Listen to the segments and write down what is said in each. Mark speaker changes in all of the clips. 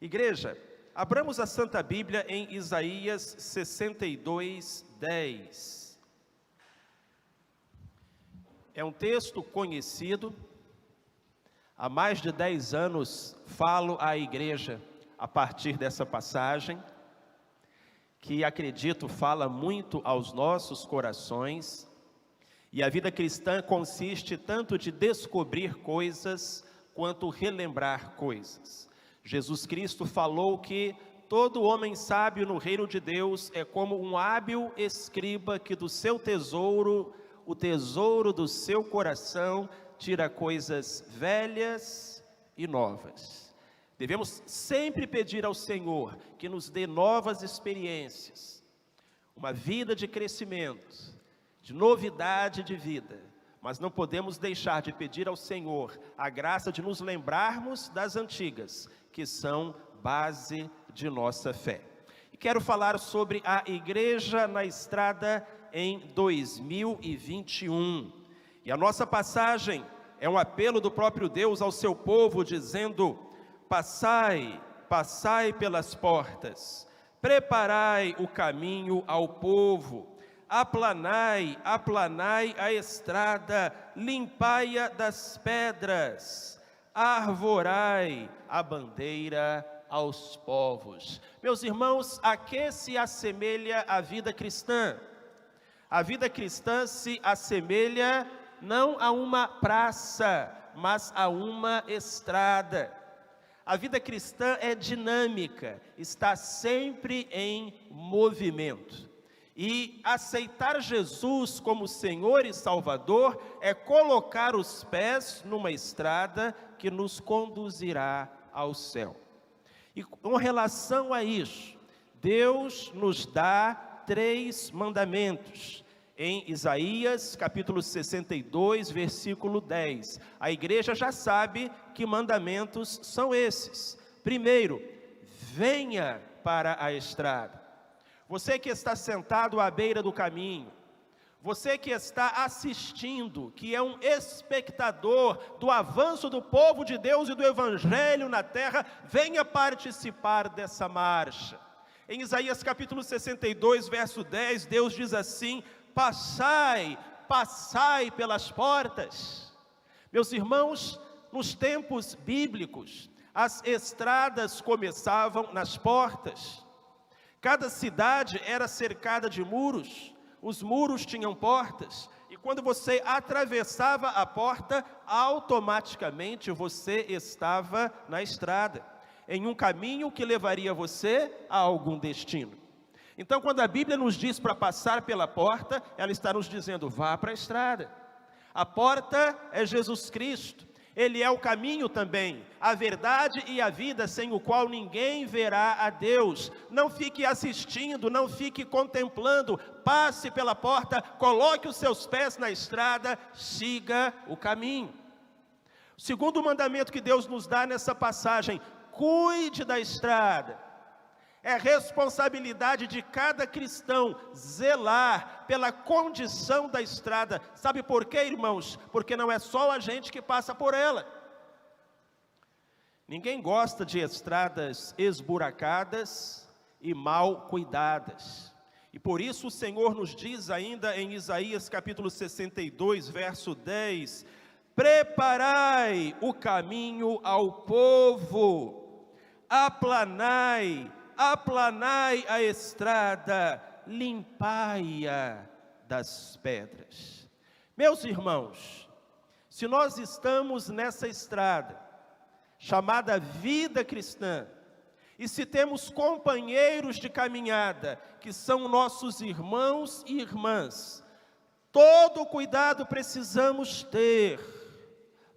Speaker 1: Igreja, abramos a Santa Bíblia em Isaías 62:10. É um texto conhecido. Há mais de 10 anos falo à igreja a partir dessa passagem, que acredito fala muito aos nossos corações. E a vida cristã consiste tanto de descobrir coisas quanto relembrar coisas. Jesus Cristo falou que todo homem sábio no reino de Deus é como um hábil escriba que do seu tesouro, o tesouro do seu coração, tira coisas velhas e novas. Devemos sempre pedir ao Senhor que nos dê novas experiências, uma vida de crescimento, de novidade de vida, mas não podemos deixar de pedir ao Senhor a graça de nos lembrarmos das antigas, que são base de nossa fé. E quero falar sobre a Igreja na Estrada em 2021. E a nossa passagem é um apelo do próprio Deus ao seu povo, dizendo: passai, passai pelas portas, preparai o caminho ao povo, aplanai, aplanai a estrada, limpai-a das pedras, arvorai a bandeira aos povos. Meus irmãos, a que se assemelha a vida cristã? A vida cristã se assemelha não a uma praça, mas a uma estrada. A vida cristã é dinâmica, está sempre em movimento. E aceitar Jesus como Senhor e Salvador é colocar os pés numa estrada que nos conduzirá ao céu. E com relação a isso, Deus nos dá 3 mandamentos. Em Isaías, capítulo 62, versículo 10. A igreja já sabe que mandamentos são esses. Primeiro, venha para a estrada. Você que está sentado à beira do caminho, você que está assistindo, que é um espectador do avanço do povo de Deus e do Evangelho na terra, venha participar dessa marcha. Em Isaías capítulo 62, verso 10, Deus diz assim: passai, passai pelas portas. Meus irmãos, nos tempos bíblicos, as estradas começavam nas portas. Cada cidade era cercada de muros, os muros tinham portas, e quando você atravessava a porta, automaticamente você estava na estrada, em um caminho que levaria você a algum destino. Então, quando a Bíblia nos diz para passar pela porta, ela está nos dizendo: vá para a estrada. A porta é Jesus Cristo. Ele é o caminho também, a verdade e a vida, sem o qual ninguém verá a Deus. Não fique assistindo, não fique contemplando, passe pela porta, coloque os seus pés na estrada, siga o caminho. O segundo mandamento que Deus nos dá nessa passagem: cuide da estrada. É responsabilidade de cada cristão zelar pela condição da estrada. Sabe por quê, irmãos? Porque não é só a gente que passa por ela. Ninguém gosta de estradas esburacadas e mal cuidadas. E por isso o Senhor nos diz ainda em Isaías capítulo 62, verso 10: preparai o caminho ao povo, aplanai a estrada, limpai-a das pedras. Meus irmãos, se nós estamos nessa estrada, chamada vida cristã, e se temos companheiros de caminhada, que são nossos irmãos e irmãs, todo cuidado precisamos ter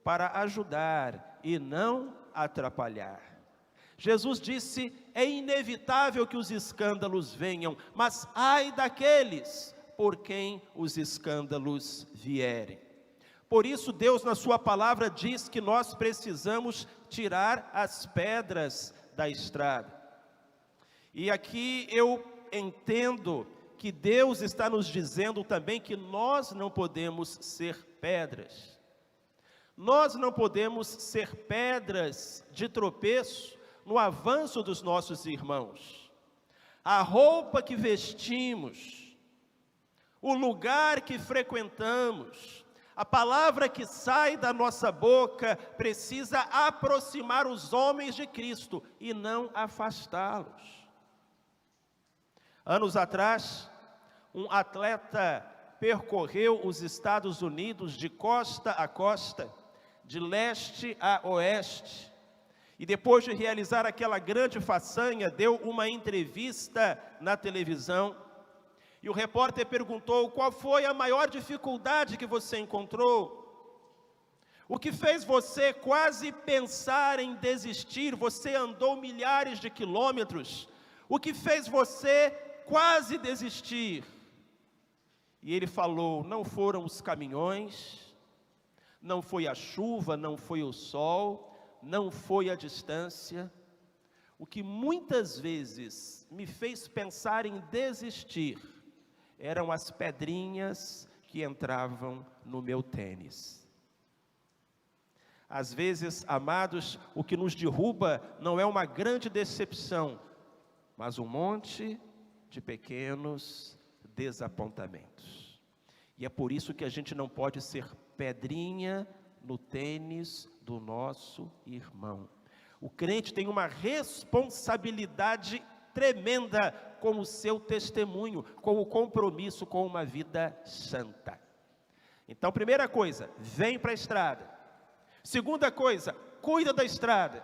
Speaker 1: para ajudar e não atrapalhar. Jesus disse: é inevitável que os escândalos venham, mas ai daqueles por quem os escândalos vierem. Por isso Deus na sua palavra diz que nós precisamos tirar as pedras da estrada. E aqui eu entendo que Deus está nos dizendo também que nós não podemos ser pedras. Nós não podemos ser pedras de tropeço no avanço dos nossos irmãos. A roupa que vestimos, o lugar que frequentamos, a palavra que sai da nossa boca precisa aproximar os homens de Cristo e não afastá-los. Anos atrás, um atleta percorreu os Estados Unidos de costa a costa, de leste a oeste, e depois de realizar aquela grande façanha, deu uma entrevista na televisão, e o repórter perguntou: qual foi a maior dificuldade que você encontrou? O que fez você quase pensar em desistir? Você andou milhares de quilômetros. O que fez você quase desistir? E ele falou: não foram os caminhões, não foi a chuva, não foi o sol, não foi a distância. O que muitas vezes me fez pensar em desistir eram as pedrinhas que entravam no meu tênis. Às vezes, amados, o que nos derruba não é uma grande decepção, mas um monte de pequenos desapontamentos. E é por isso que a gente não pode ser pedrinha no tênis do nosso irmão. O crente tem uma responsabilidade tremenda com o seu testemunho, com o compromisso com uma vida santa. Então, primeira coisa, vem para a estrada. Segunda coisa, cuida da estrada.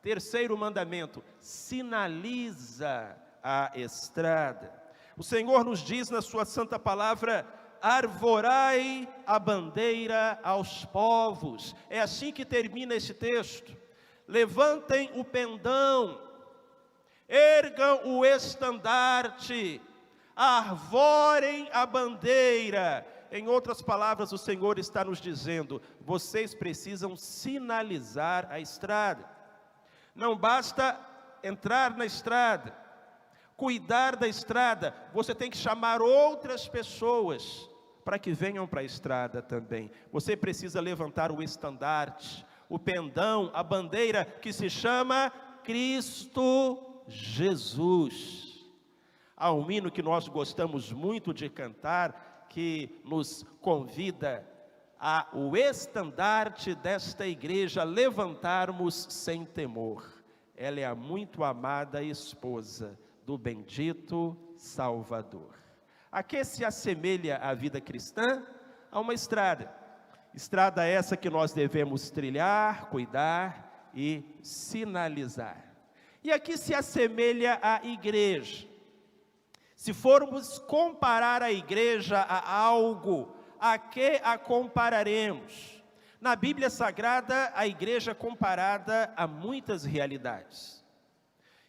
Speaker 1: Terceiro mandamento, sinaliza a estrada. O Senhor nos diz na sua santa palavra: arvorai a bandeira aos povos. É assim que termina esse texto. Levantem o pendão, ergam o estandarte, arvorem a bandeira. Em outras palavras, o Senhor está nos dizendo: vocês precisam sinalizar a estrada. Não basta entrar na estrada, cuidar da estrada, você tem que chamar outras pessoas para que venham para a estrada também. Você precisa levantar o estandarte, o pendão, a bandeira que se chama Cristo Jesus. Há um hino que nós gostamos muito de cantar, que nos convida a o estandarte desta igreja levantarmos sem temor. Ela é a muito amada esposa do bendito Salvador. A que se assemelha a vida cristã? A uma estrada. Estrada essa que nós devemos trilhar, cuidar e sinalizar. E aqui se assemelha à igreja. Se formos comparar a igreja a algo, a que a compararemos? Na Bíblia Sagrada, a igreja é comparada a muitas realidades.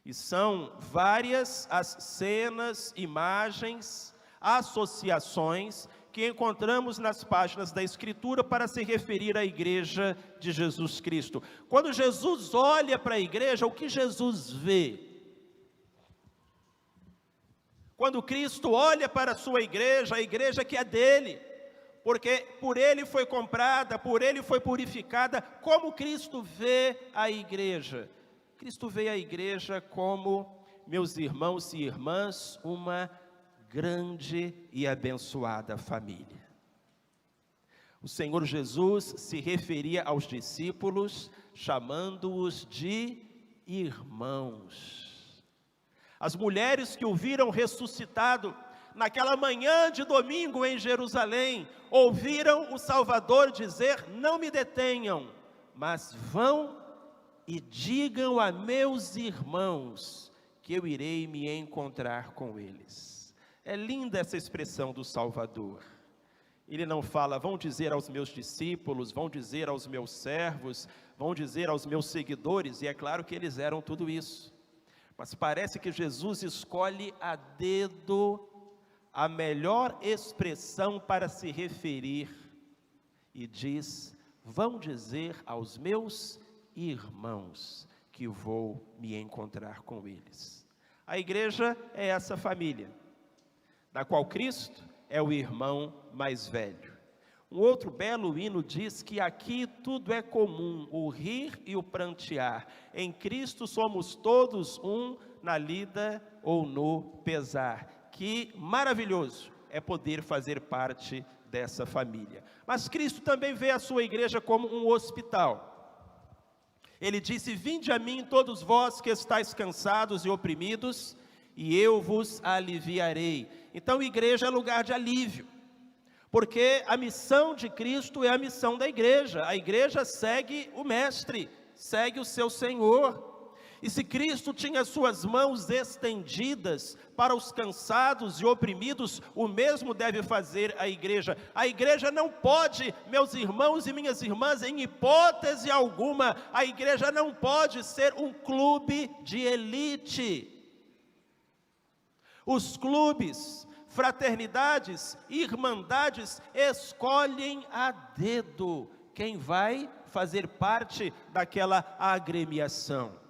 Speaker 1: E são várias as cenas, imagens, associações que encontramos nas páginas da Escritura para se referir à igreja de Jesus Cristo. Quando Jesus olha para a igreja, o que Jesus vê? Quando Cristo olha para a sua igreja, a igreja que é dele, porque por ele foi comprada, por ele foi purificada, como Cristo vê a igreja? Cristo vê a igreja como, meus irmãos e irmãs, uma grande e abençoada família. O Senhor Jesus se referia aos discípulos, chamando-os de irmãos. As mulheres que o viram ressuscitado, naquela manhã de domingo em Jerusalém, ouviram o Salvador dizer: não me detenham, mas vão e digam a meus irmãos que eu irei me encontrar com eles. É linda essa expressão do Salvador. Ele não fala: vão dizer aos meus discípulos, vão dizer aos meus servos, vão dizer aos meus seguidores, e é claro que eles eram tudo isso. Mas parece que Jesus escolhe a dedo a melhor expressão para se referir e diz: vão dizer aos meus irmãos que vou me encontrar com eles. A igreja é essa família, da qual Cristo é o irmão mais velho. Um outro belo hino diz que aqui tudo é comum, o rir e o prantear. Em Cristo somos todos um, na lida ou no pesar. Que maravilhoso é poder fazer parte dessa família. Mas Cristo também vê a sua igreja como um hospital. Ele disse: vinde a mim todos vós que estáis cansados e oprimidos, e eu vos aliviarei. Então, igreja é lugar de alívio, porque a missão de Cristo é a missão da igreja. A igreja segue o Mestre, segue o seu Senhor. E se Cristo tinha suas mãos estendidas para os cansados e oprimidos, o mesmo deve fazer a igreja. A igreja não pode, meus irmãos e minhas irmãs, em hipótese alguma, a igreja não pode ser um clube de elite. Os clubes, fraternidades, irmandades escolhem a dedo quem vai fazer parte daquela agremiação.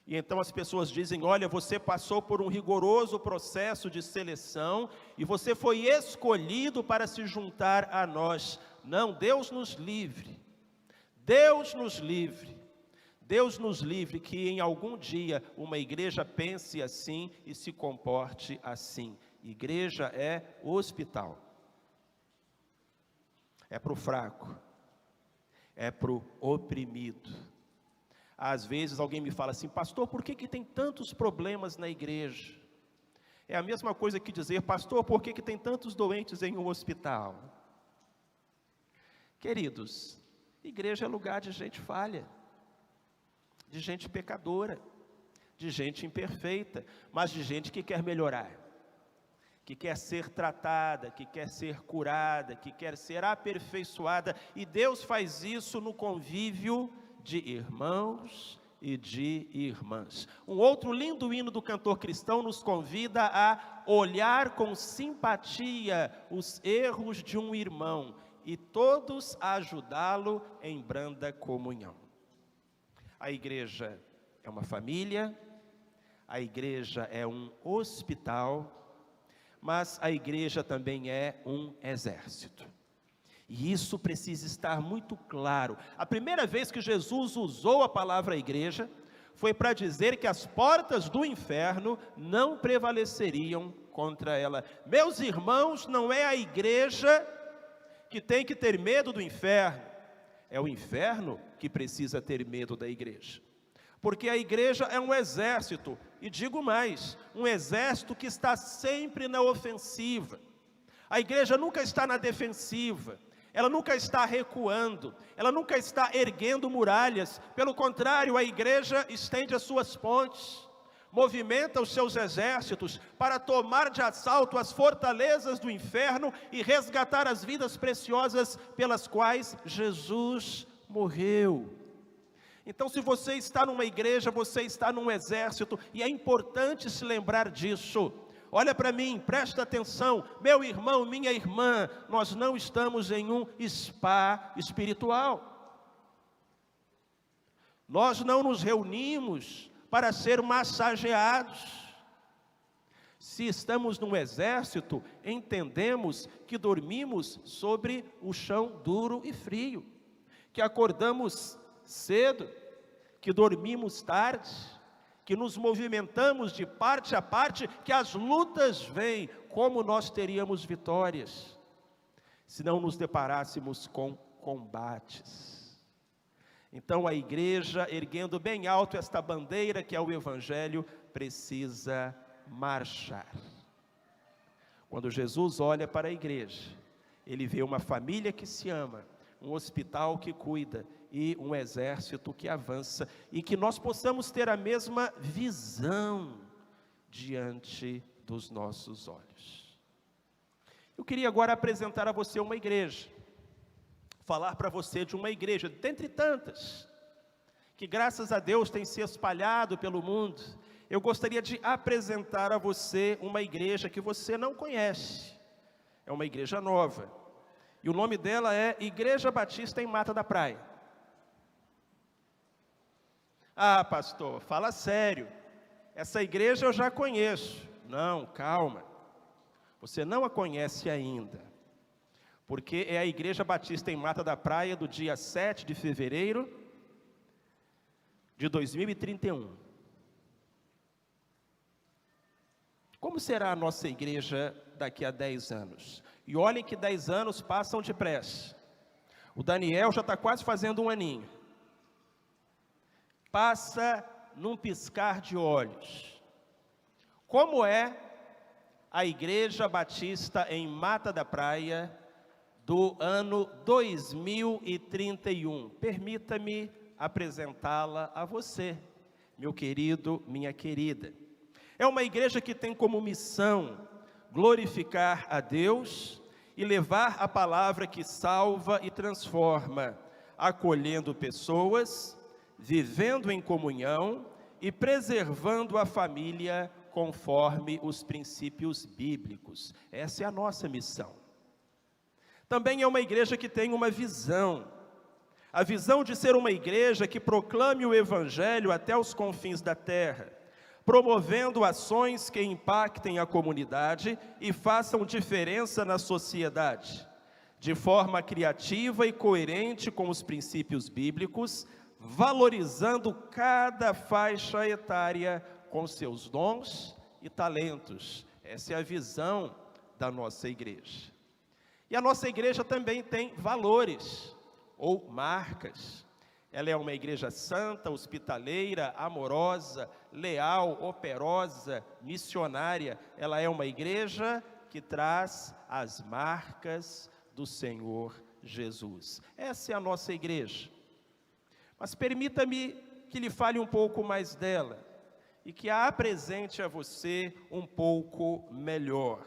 Speaker 1: E então as pessoas dizem: olha, você passou por um rigoroso processo de seleção e você foi escolhido para se juntar a nós. Não, Deus nos livre, Deus nos livre, Deus nos livre que em algum dia uma igreja pense assim e se comporte assim. Igreja é hospital, é para o fraco, é para o oprimido. Às vezes alguém me fala assim: pastor, por que tem tantos problemas na igreja? É a mesma coisa que dizer: pastor, por que tem tantos doentes em um hospital? Queridos, igreja é lugar de gente falha, de gente pecadora, de gente imperfeita, mas de gente que quer melhorar, que quer ser tratada, que quer ser curada, que quer ser aperfeiçoada. E Deus faz isso no convívio de irmãos e de irmãs. Um outro lindo hino do cantor cristão nos convida a olhar com simpatia os erros de um irmão e todos a ajudá-lo em branda comunhão. A igreja é uma família, a igreja é um hospital, mas a igreja também é um exército. E isso precisa estar muito claro. A primeira vez que Jesus usou a palavra igreja foi para dizer que as portas do inferno não prevaleceriam contra ela. Meus irmãos, não é a igreja que tem que ter medo do inferno, é o inferno que precisa ter medo da igreja. Porque a igreja é um exército, e digo mais, um exército que está sempre na ofensiva. A igreja nunca está na defensiva. Ela nunca está recuando, ela nunca está erguendo muralhas. Pelo contrário, a igreja estende as suas pontes, movimenta os seus exércitos para tomar de assalto as fortalezas do inferno e resgatar as vidas preciosas pelas quais Jesus morreu. Então, se você está numa igreja, você está num exército, e é importante se lembrar disso. Olha para mim, presta atenção, meu irmão, minha irmã, nós não estamos em um spa espiritual. Nós não nos reunimos para ser massageados. Se estamos num exército, entendemos que dormimos sobre o chão duro e frio, que acordamos cedo, que dormimos tarde, que nos movimentamos de parte a parte, que as lutas vêm. Como nós teríamos vitórias se não nos deparássemos com combates? Então a igreja, erguendo bem alto esta bandeira que é o Evangelho, precisa marchar. Quando Jesus olha para a igreja, ele vê uma família que se ama, um hospital que cuida e um exército que avança, e que nós possamos ter a mesma visão diante dos nossos olhos. Eu queria agora apresentar a você uma igreja, falar para você de uma igreja, dentre tantas, que graças a Deus tem se espalhado pelo mundo. Eu gostaria de apresentar a você uma igreja que você não conhece, é uma igreja nova, e o nome dela é Igreja Batista em Mata da Praia. Ah, pastor, fala sério, essa igreja eu já conheço. Não, calma, você não a conhece ainda, porque é a Igreja Batista em Mata da Praia do dia 7 de fevereiro de 2031. Como será a nossa igreja daqui a 10 anos? E olhem que 10 anos passam depressa. O Daniel já está quase fazendo um aninho. Passa num piscar de olhos. Como é a Igreja Batista em Mata da Praia do ano 2031? Permita-me apresentá-la a você, meu querido, minha querida. É uma igreja que tem como missão glorificar a Deus e levar a palavra que salva e transforma, acolhendo pessoas, vivendo em comunhão e preservando a família conforme os princípios bíblicos. Essa é a nossa missão. Também é uma igreja que tem uma visão. A visão de ser uma igreja que proclame o Evangelho até os confins da terra, promovendo ações que impactem a comunidade e façam diferença na sociedade, de forma criativa e coerente com os princípios bíblicos, valorizando cada faixa etária com seus dons e talentos. Essa é a visão da nossa igreja. E a nossa igreja também tem valores ou marcas. Ela é uma igreja santa, hospitaleira, amorosa, leal, operosa, missionária. Ela é uma igreja que traz as marcas do Senhor Jesus. Essa é a nossa igreja. Mas permita-me que lhe fale um pouco mais dela e que a apresente a você um pouco melhor.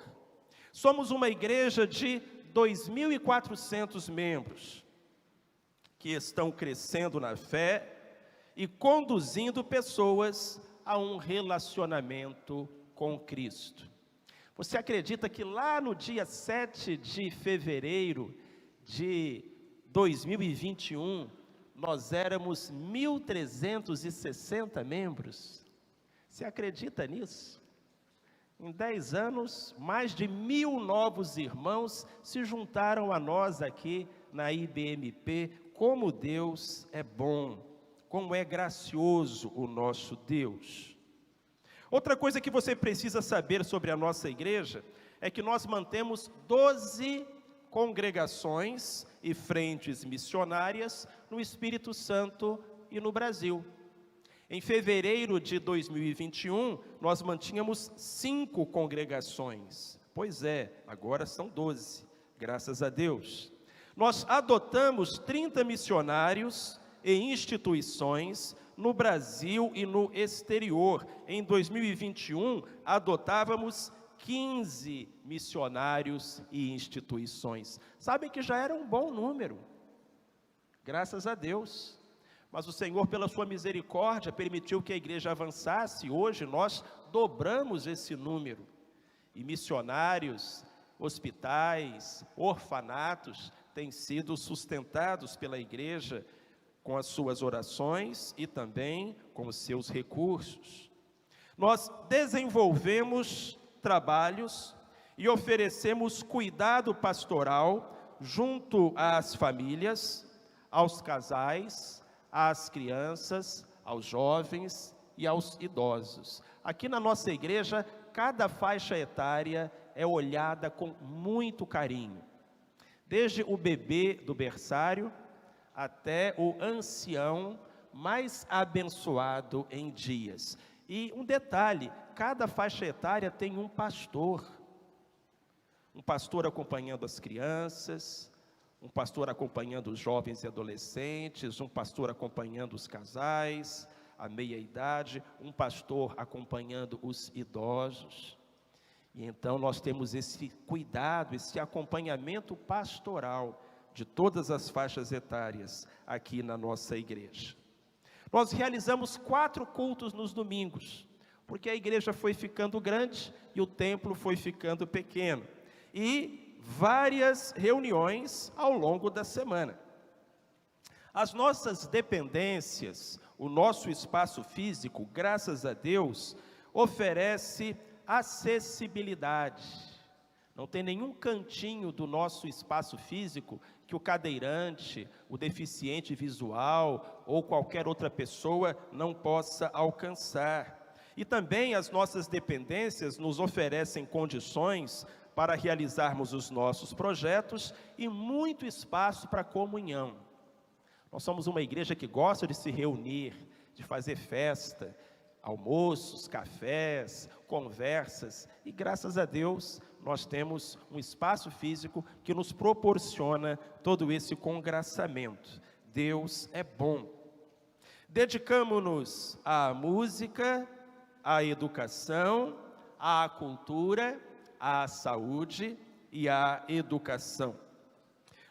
Speaker 1: Somos uma igreja de 2.400 membros, que estão crescendo na fé e conduzindo pessoas a um relacionamento com Cristo. Você acredita que lá no dia 7 de fevereiro de 2021, nós éramos 1.360 membros? Você acredita nisso? Em 10 anos, mais de 1.000 novos irmãos se juntaram a nós aqui na IBMP. Como Deus é bom, como é gracioso o nosso Deus. Outra coisa que você precisa saber sobre a nossa igreja é que nós mantemos 12 congregações e frentes missionárias no Espírito Santo e no Brasil. Em fevereiro de 2021, nós mantínhamos 5 congregações. Pois é, agora são 12, graças a Deus. Nós adotamos 30 missionários e instituições no Brasil e no exterior. Em 2021, adotávamos 15 missionários e instituições. Sabem que já era um bom número, graças a Deus. Mas o Senhor, pela sua misericórdia, permitiu que a igreja avançasse. Hoje nós dobramos esse número. E missionários, hospitais, orfanatos têm sido sustentados pela igreja com as suas orações e também com os seus recursos. Nós desenvolvemos trabalhos e oferecemos cuidado pastoral junto às famílias, aos casais, às crianças, aos jovens e aos idosos. Aqui na nossa igreja, cada faixa etária é olhada com muito carinho. Desde o bebê do berçário até o ancião mais abençoado em dias. E um detalhe, cada faixa etária tem um pastor acompanhando as crianças, um pastor acompanhando os jovens e adolescentes, um pastor acompanhando os casais, a meia-idade, um pastor acompanhando os idosos. E então nós temos esse cuidado, esse acompanhamento pastoral de todas as faixas etárias aqui na nossa igreja. Nós realizamos 4 cultos nos domingos, porque a igreja foi ficando grande e o templo foi ficando pequeno. E várias reuniões ao longo da semana. As nossas dependências, o nosso espaço físico, graças a Deus, oferece acessibilidade. Não tem nenhum cantinho do nosso espaço físico que o cadeirante, o deficiente visual ou qualquer outra pessoa não possa alcançar. E também as nossas dependências nos oferecem condições para realizarmos os nossos projetos e muito espaço para comunhão. Nós somos uma igreja que gosta de se reunir, de fazer festa, almoços, cafés, conversas, e graças a Deus nós temos um espaço físico que nos proporciona todo esse congraçamento. Deus é bom. Dedicamo-nos à música, à educação, à cultura, à saúde e à educação.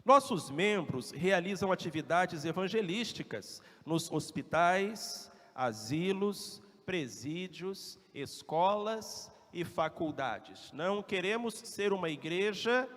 Speaker 1: Nossos membros realizam atividades evangelísticas nos hospitais, asilos, presídios, escolas e faculdades. Não queremos ser uma igreja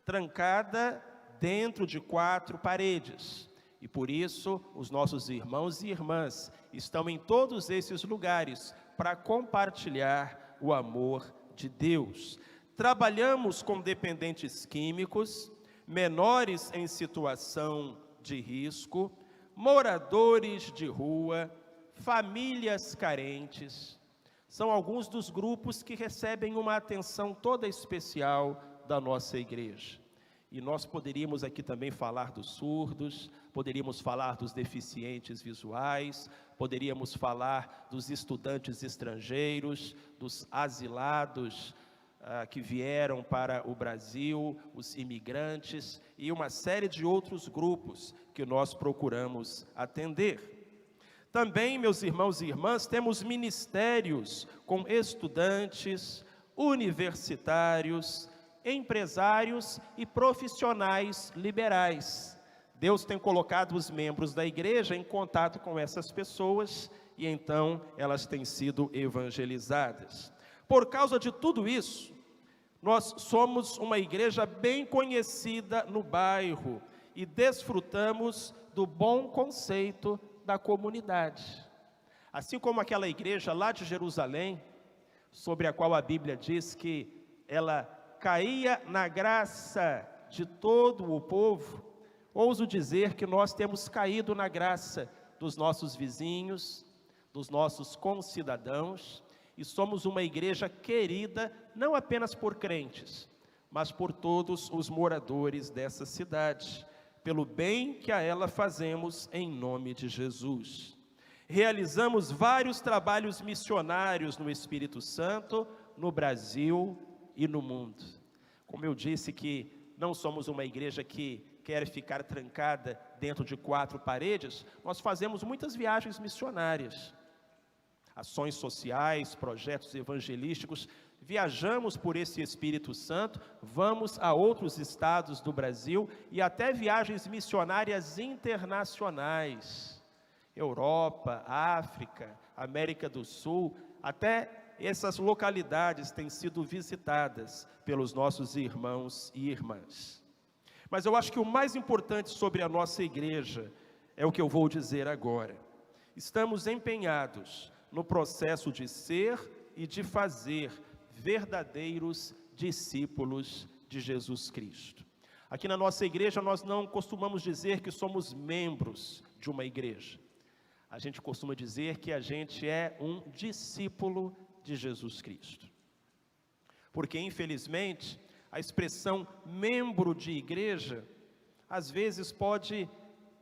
Speaker 1: trancada dentro de 4 paredes. E por isso, os nossos irmãos e irmãs estão em todos esses lugares para compartilhar o amor de Deus. Trabalhamos com dependentes químicos, menores em situação de risco, moradores de rua, famílias carentes. São alguns dos grupos que recebem uma atenção toda especial da nossa igreja. E nós poderíamos aqui também falar dos surdos, poderíamos falar dos deficientes visuais, poderíamos falar dos estudantes estrangeiros, dos asilados que vieram para o Brasil, os imigrantes e uma série de outros grupos que nós procuramos atender. Também, meus irmãos e irmãs, temos ministérios com estudantes, universitários, empresários e profissionais liberais. Deus tem colocado os membros da igreja em contato com essas pessoas e então elas têm sido evangelizadas. Por causa de tudo isso, nós somos uma igreja bem conhecida no bairro e desfrutamos do bom conceito da comunidade. Assim como aquela igreja lá de Jerusalém, sobre a qual a Bíblia diz que ela caía na graça de todo o povo, ouso dizer que nós temos caído na graça dos nossos vizinhos, dos nossos concidadãos, e somos uma igreja querida, não apenas por crentes, mas por todos os moradores dessa cidade, pelo bem que a ela fazemos em nome de Jesus. Realizamos vários trabalhos missionários no Espírito Santo, no Brasil e no mundo. Como eu disse que não somos uma igreja que quer ficar trancada dentro de 4 paredes, nós fazemos muitas viagens missionárias, ações sociais, projetos evangelísticos, viajamos por esse Espírito Santo, vamos a outros estados do Brasil e até viagens missionárias internacionais, Europa, África, América do Sul, até essas localidades têm sido visitadas pelos nossos irmãos e irmãs. Mas eu acho que o mais importante sobre a nossa igreja é o que eu vou dizer agora. Estamos empenhados no processo de ser e de fazer verdadeiros discípulos de Jesus Cristo. Aqui na nossa igreja nós não costumamos dizer que somos membros de uma igreja. A gente costuma dizer que a gente é um discípulo de Jesus Cristo. Porque, infelizmente, a expressão membro de igreja, às vezes pode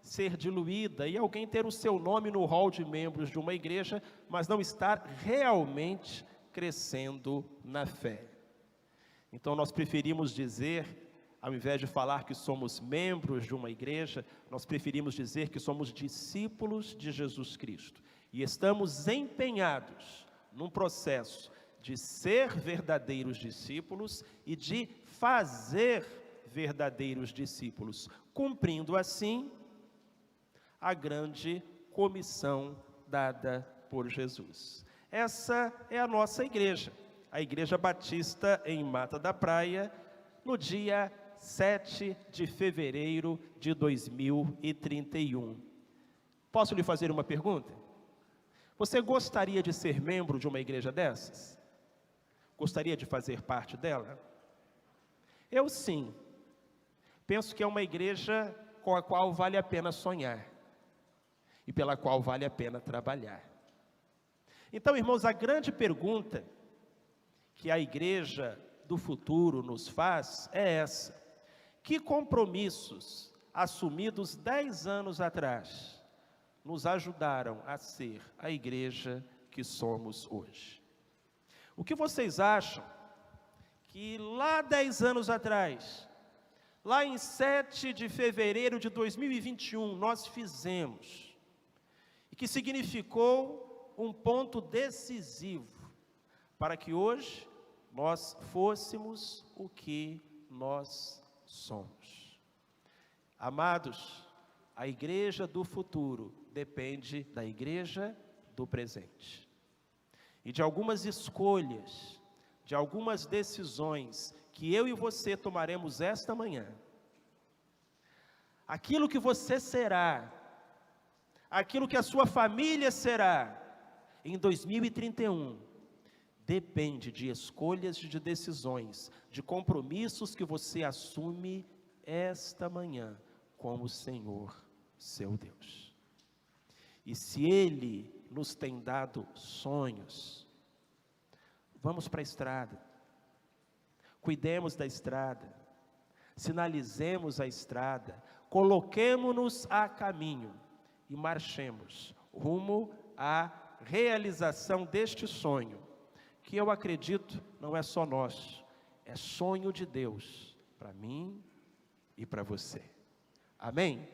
Speaker 1: ser diluída e alguém ter o seu nome no hall de membros de uma igreja, mas não estar realmente crescendo na fé. Então nós preferimos dizer, ao invés de falar que somos membros de uma igreja, nós preferimos dizer que somos discípulos de Jesus Cristo. E estamos empenhados num processo de ser verdadeiros discípulos e de fazer verdadeiros discípulos, cumprindo assim a grande comissão dada por Jesus. Essa é a nossa igreja, a Igreja Batista em Mata da Praia, no dia 7 de fevereiro de 2031. Posso lhe fazer uma pergunta? Você gostaria de ser membro de uma igreja dessas? Gostaria de fazer parte dela? Eu sim, penso que é uma igreja com a qual vale a pena sonhar e pela qual vale a pena trabalhar. Então, irmãos, a grande pergunta que a igreja do futuro nos faz é essa: que compromissos assumidos 10 anos atrás nos ajudaram a ser a igreja que somos hoje? O que vocês acham que lá 10 anos atrás, lá em 7 de fevereiro de 2021, nós fizemos, e que significou um ponto decisivo para que hoje nós fôssemos o que nós somos? Amados, a igreja do futuro depende da igreja do presente. E de algumas escolhas, de algumas decisões que eu e você tomaremos esta manhã. Aquilo que você será, aquilo que a sua família será em 2031, depende de escolhas, de decisões, de compromissos que você assume esta manhã com o Senhor, seu Deus. E se Ele nos tem dado sonhos, vamos para a estrada, cuidemos da estrada, sinalizemos a estrada, coloquemo-nos a caminho e marchemos rumo à realização deste sonho, que eu acredito não é só nosso, é sonho de Deus para mim e para você. Amém?